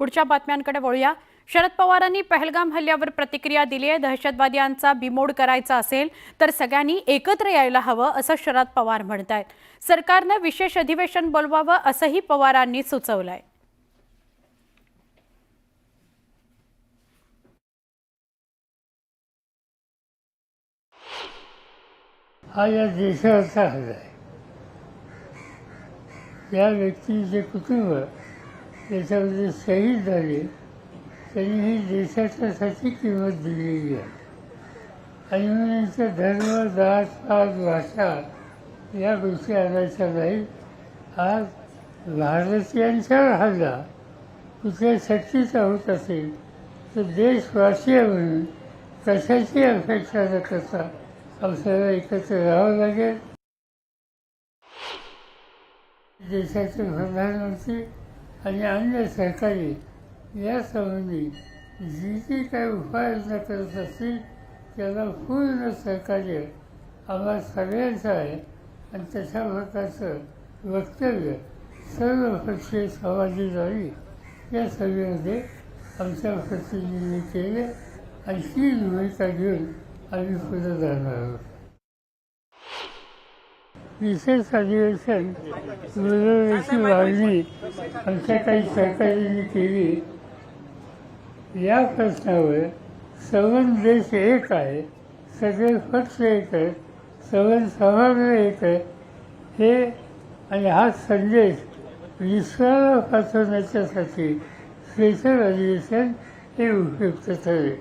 पुढच्या बातम्यांकडे वळूया। शरद पवारांनी पहलगाम हल्ल्यावर प्रतिक्रिया दिली आहे। दहशतवाद्यांचा बिमोड करायचा असेल तर सगळ्यांनी एकत्र यायला हवं असं शरद पवार म्हणतायत। सरकारने विशेष अधिवेशन बोलवावं असंही पवारांनी सुचवलंय। हा या देशाचा हल्ला आहे। या व्यक्तीचे कुटुंब त्याच्यामध्ये शहीद झाले, त्यांनी ही देशाच्यासाठी किंमत दिलेली आहे। आणि म्हणून धर्म, जात, पात, भाषा या गोष्टी आणायच्या नाहीत। आज भारतीयांच्यावर हल्ला कुठल्या शक्तीचा होत असेल तर देशवासीय म्हणून कशाची अपेक्षा न करता आपल्याला एकत्र राहावं लागेल। देशाचे प्रधानमंत्री आणि अन्य सरकारी यासंबंधी जी काही उपाययोजना करत असतील त्याला पूर्ण सहकार्य आम्हा सगळ्यांचं आहे। आणि तशा प्रकारचं वक्तव्य सर्वपक्षीय समाजवादी या सभेमध्ये आमच्या प्रतिनिधींनी केले आणि ही भूमिका घेऊन आम्ही पुढे जाणार आहोत। विशेष अधिवेशन बोलवण्याची मागणी आमच्या काही सहकाऱ्यांनी केली। या प्रश्नावर संबंध देश एक आहे, सगळे पक्ष एक आहेत, संबंध समाज एक आहे हे आणि हा संदेश विश्वाला पाठवण्याच्यासाठी स्पेशल अधिवेशन हे उपयुक्त ठरेल।